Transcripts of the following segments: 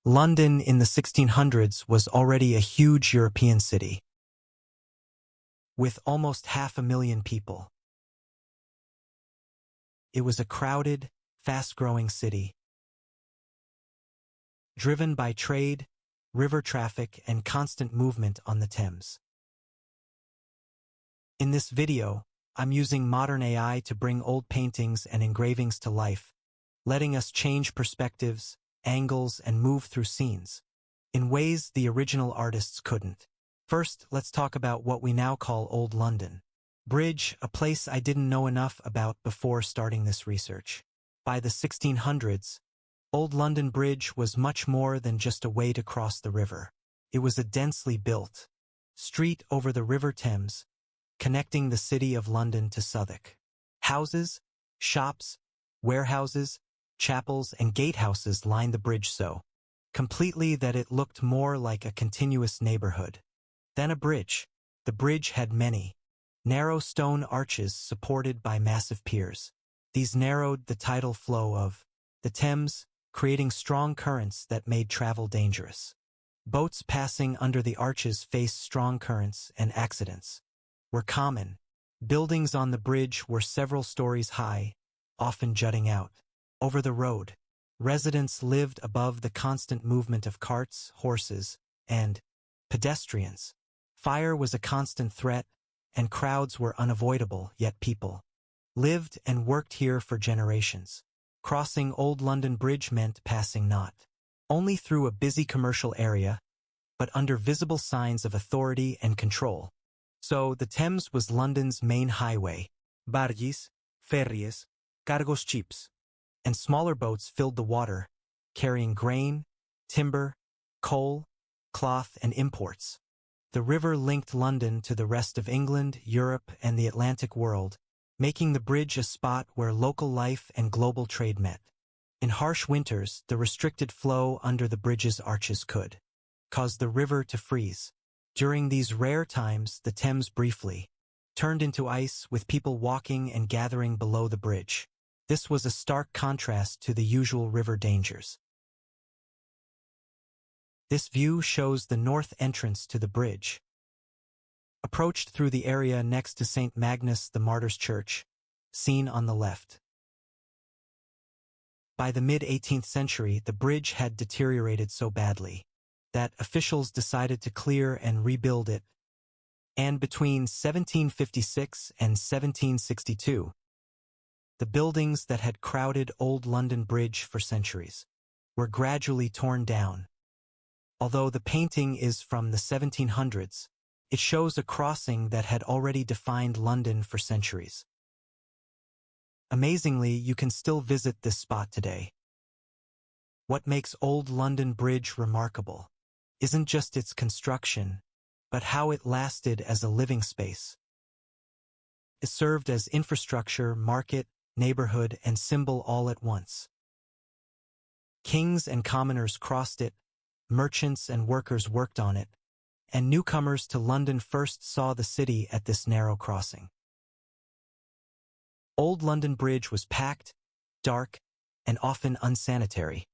London in the 1600s was already a huge European city, with almost 500,000 people. It was a crowded, fast-growing city, driven by trade, river traffic, and constant movement on the Thames. In this video, I'm using modern AI to bring old paintings and engravings to life, letting us change perspectives, angles, and move through scenes in ways the original artists couldn't. First, let's talk about what we now call Old London Bridge, a place I didn't know enough about before starting this research. By the 1600s, Old London Bridge was much more than just a way to cross the river. It was a densely built street over the River Thames, connecting the city of London to Southwark. Houses, shops, warehouses, chapels, and gatehouses lined the bridge so completely that it looked more like a continuous neighborhood than a bridge. The bridge had many narrow stone arches supported by massive piers. These narrowed the tidal flow of the Thames, creating strong currents that made travel dangerous. Boats passing under the arches faced strong currents, and accidents were common. Buildings on the bridge were several stories high, often jutting out over the road. Residents lived above the constant movement of carts, horses, and pedestrians. Fire was a constant threat, and crowds were unavoidable, yet people lived and worked here for generations. Crossing Old London Bridge meant passing not only through a busy commercial area, but under visible signs of authority and control. So the Thames was London's main highway. Barges, ferries, cargos ships, and smaller boats filled the water, carrying grain, timber, coal, cloth, and imports. The river linked London to the rest of England, Europe, and the Atlantic world, making the bridge a spot where local life and global trade met. In harsh winters, the restricted flow under the bridge's arches could cause the river to freeze. During these rare times, the Thames briefly turned into ice, with people walking and gathering below the bridge. This was a stark contrast to the usual river dangers. This view shows the north entrance to the bridge, approached through the area next to St. Magnus the Martyr's Church, seen on the left. By the mid-18th century, the bridge had deteriorated so badly that officials decided to clear and rebuild it, and between 1756 and 1762, the buildings that had crowded Old London Bridge for centuries were gradually torn down. Although the painting is from the 1700s, it shows a crossing that had already defined London for centuries. Amazingly, you can still visit this spot today. What makes Old London Bridge remarkable isn't just its construction, but how it lasted as a living space. It served as infrastructure, market, neighborhood, and symbol all at once. Kings and commoners crossed it, merchants and workers worked on it, and newcomers to London first saw the city at this narrow crossing. Old London Bridge was packed, dark, and often unsanitary.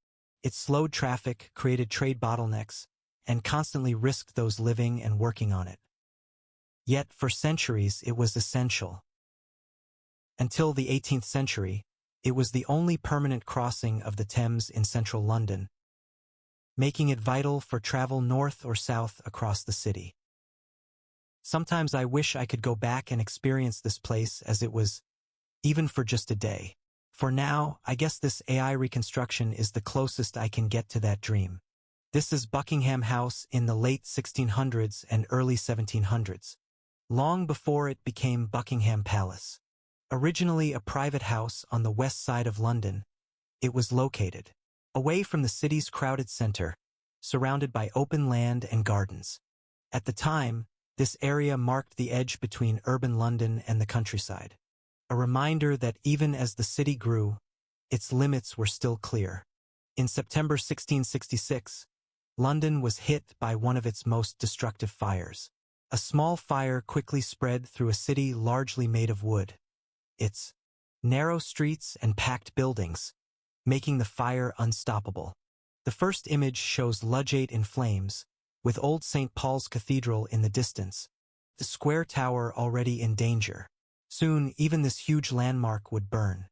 It slowed traffic, created trade bottlenecks, and constantly risked those living and working on it. Yet for centuries it was essential. Until the 18th century, it was the only permanent crossing of the Thames in central London, making it vital for travel north or south across the city. Sometimes I wish I could go back and experience this place as it was, even for just a day. For now, I guess this AI reconstruction is the closest I can get to that dream. This is Buckingham House in the late 1600s and early 1700s, long before it became Buckingham Palace. Originally a private house on the west side of London, it was located away from the city's crowded center, surrounded by open land and gardens. At the time, this area marked the edge between urban London and the countryside, a reminder that even as the city grew, its limits were still clear. In September 1666, London was hit by one of its most destructive fires. A small fire quickly spread through a city largely made of wood. Its narrow streets and packed buildings, making the fire unstoppable. The first image shows Ludgate in flames, with Old St. Paul's Cathedral in the distance, the square tower already in danger. Soon, even this huge landmark would burn.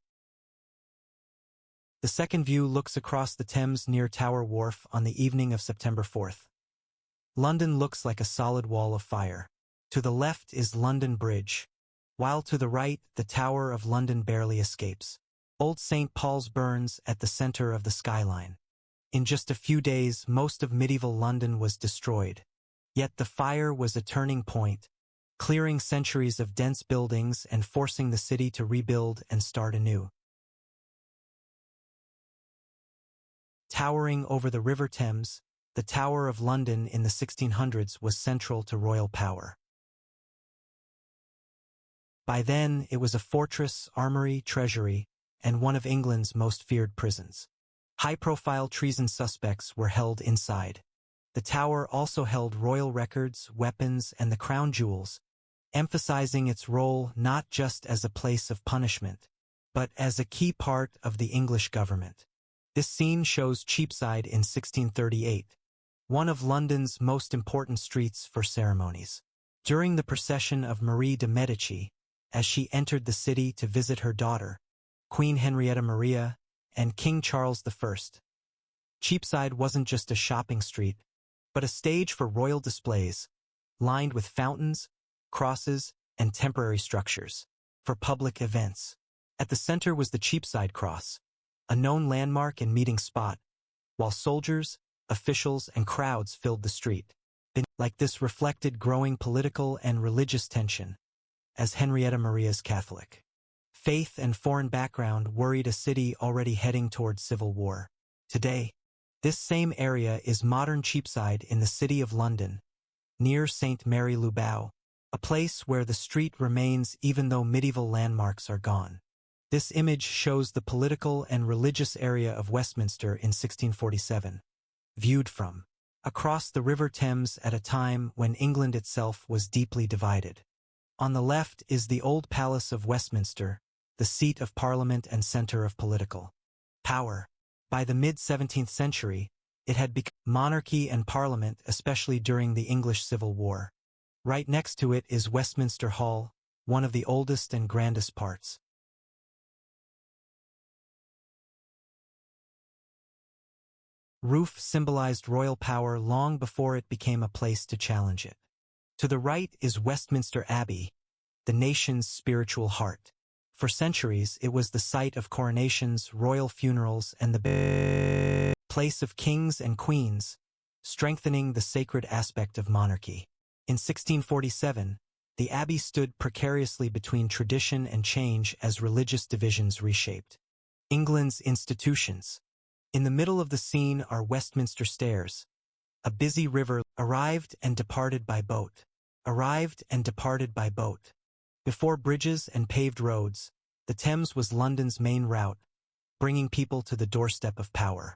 The second view looks across the Thames near Tower Wharf on the evening of September 4th. London looks like a solid wall of fire. To the left is London Bridge, while to the right, the Tower of London barely escapes. Old St. Paul's burns at the center of the skyline. In just a few days, most of medieval London was destroyed. Yet the fire was a turning point, clearing centuries of dense buildings and forcing the city to rebuild and start anew. Towering over the River Thames, the Tower of London in the 1600s was central to royal power. By then, it was a fortress, armory, treasury, and one of England's most feared prisons. High-profile treason suspects were held inside. The tower also held royal records, weapons, and the crown jewels, emphasizing its role not just as a place of punishment, but as a key part of the English government. This scene shows Cheapside in 1638, one of London's most important streets for ceremonies. During the procession of Marie de Medici, as she entered the city to visit her daughter, Queen Henrietta Maria, and King Charles I, Cheapside wasn't just a shopping street, but a stage for royal displays, lined with fountains, crosses, and temporary structures for public events. At the center was the Cheapside Cross, a known landmark and meeting spot, while soldiers, officials, and crowds filled the street. Like this reflected growing political and religious tension, as Henrietta Maria's Catholic faith and foreign background worried a city already heading toward civil war. Today, this same area is modern Cheapside in the City of London, near St. Mary le Bow, a place where the street remains even though medieval landmarks are gone. This image shows the political and religious area of Westminster in 1647, viewed from across the River Thames at a time when England itself was deeply divided. On the left is the Old Palace of Westminster, the seat of Parliament and center of political power. By the mid-17th century, it had become monarchy and parliament, especially during the English Civil War. Right next to it is Westminster Hall, one of the oldest and grandest parts. Roof symbolized royal power long before it became a place to challenge it. To the right is Westminster Abbey, the nation's spiritual heart. For centuries, it was the site of coronations, royal funerals, and the place of kings and queens, strengthening the sacred aspect of monarchy. In 1647, the abbey stood precariously between tradition and change as religious divisions reshaped England's institutions. In the middle of the scene are Westminster Stairs, a busy river, arrived and departed by boat. Before bridges and paved roads, the Thames was London's main route, bringing people to the doorstep of power.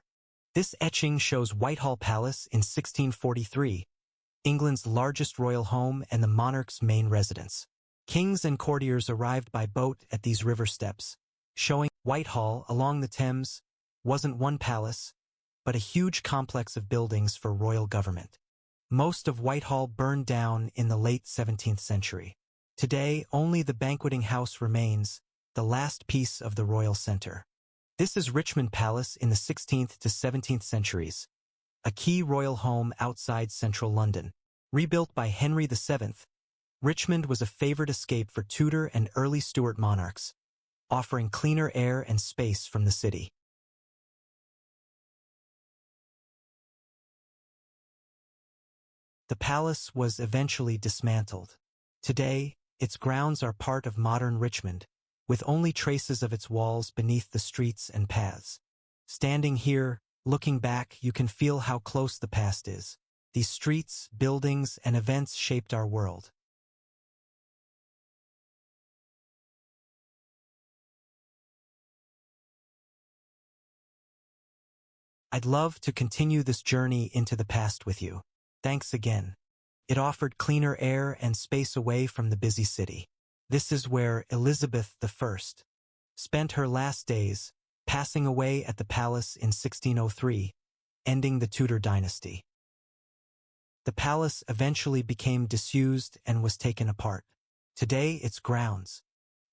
This etching shows Whitehall Palace in 1643, England's largest royal home and the monarch's main residence. Kings and courtiers arrived by boat at these river steps, showing Whitehall along the Thames wasn't one palace, but a huge complex of buildings for royal government. Most of Whitehall burned down in the late 17th century. Today, only the banqueting house remains, the last piece of the royal center. This is Richmond Palace in the 16th to 17th centuries, a key royal home outside central London. Rebuilt by Henry VII, Richmond was a favored escape for Tudor and early Stuart monarchs, offering cleaner air and space from the city. The palace was eventually dismantled. Today, its grounds are part of modern Richmond, with only traces of its walls beneath the streets and paths. Standing here, looking back, you can feel how close the past is. These streets, buildings, and events shaped our world. I'd love to continue this journey into the past with you. Thanks again. It offered cleaner air and space away from the busy city. This is where Elizabeth I spent her last days, passing away at the palace in 1603, ending the Tudor dynasty. The palace eventually became disused and was taken apart. Today, its grounds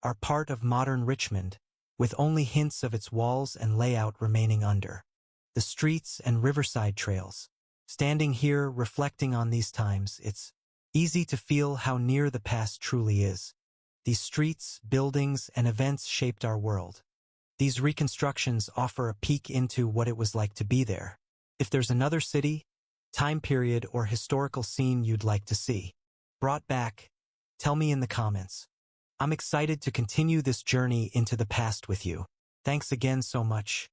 are part of modern Richmond, with only hints of its walls and layout remaining under. The streets and riverside trails. Standing here, reflecting on these times, it's easy to feel how near the past truly is. These streets, buildings, and events shaped our world. These reconstructions offer a peek into what it was like to be there. If there's another city, time period, or historical scene you'd like to see brought back, tell me in the comments. I'm excited to continue this journey into the past with you. Thanks again so much.